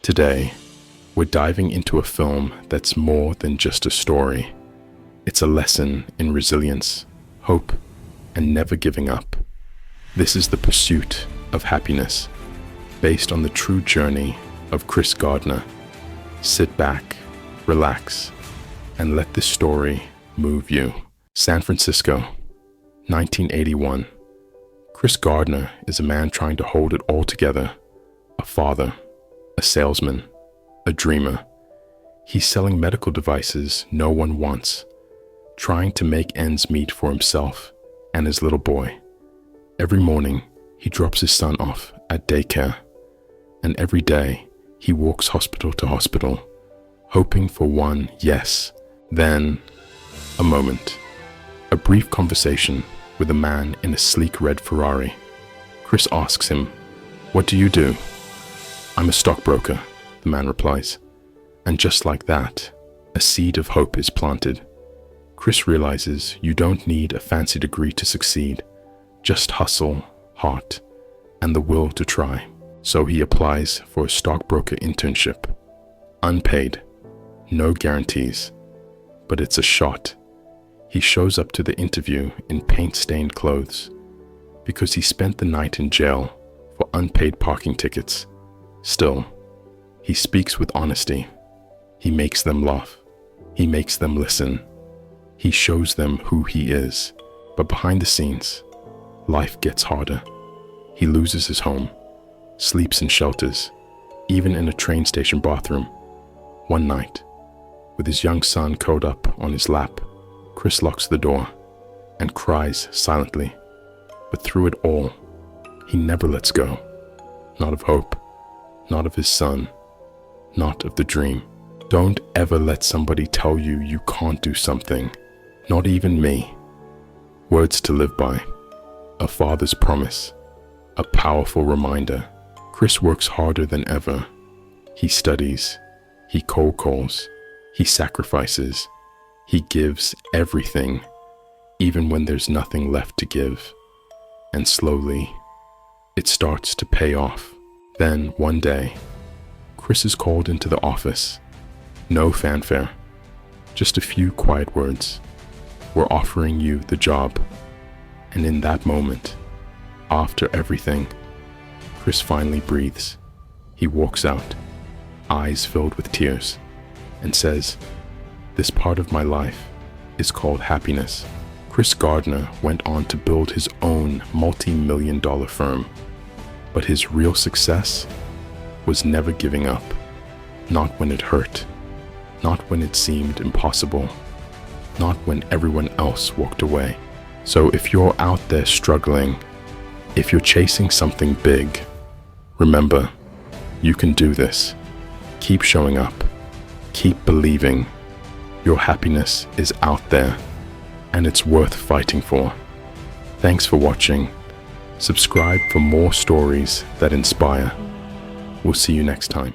Today, we're diving into a film that's more than just a story. It's a lesson in resilience, hope, and never giving up. This is The Pursuit of Happyness, based on the true journey of Chris Gardner. Sit back, relax, and let this story move you. San Francisco, 1981. Chris Gardner is a man trying to hold it all together. A father, a salesman, a dreamer. He's selling medical devices no one wants, trying to make ends meet for himself and his little boy. Every morning, he drops his son off at daycare, and every day, he walks hospital to hospital, hoping for one yes, then a moment. A brief conversation with a man in a sleek red Ferrari. Chris asks him, "What do you do?" "I'm a stockbroker," the man replies. And just like that, a seed of hope is planted. Chris realizes you don't need a fancy degree to succeed, just hustle, heart, and the will to try. So he applies for a stockbroker internship. Unpaid, no guarantees, but it's a shot. He shows up to the interview in paint-stained clothes because he spent the night in jail for unpaid parking tickets. Still, he speaks with honesty. He makes them laugh. He makes them listen. He shows them who he is. But behind the scenes, life gets harder. He loses his home, sleeps in shelters, even in a train station bathroom. One night, with his young son curled up on his lap, Chris locks the door and cries silently. But through it all, he never lets go. Not of hope, not of his son, not of the dream. Don't ever let somebody tell you you can't do something, not even me. Words to live by, a father's promise, a powerful reminder. Chris works harder than ever. He studies, he cold calls, he sacrifices, he gives everything, even when there's nothing left to give. And slowly, it starts to pay off. Then one day, Chris is called into the office. No fanfare, just a few quiet words. "We're offering you the job." And in that moment, after everything, Chris finally breathes. He walks out, eyes filled with tears, and says, "This part of my life is called happiness." Chris Gardner went on to build his own multi-million-dollar firm. But his real success was never giving up. Not when it hurt. Not when it seemed impossible. Not when everyone else walked away. So if you're out there struggling, if you're chasing something big, remember, you can do this. Keep showing up. Keep believing. Your happiness is out there, and it's worth fighting for. Thanks for watching. Subscribe for more stories that inspire. We'll see you next time.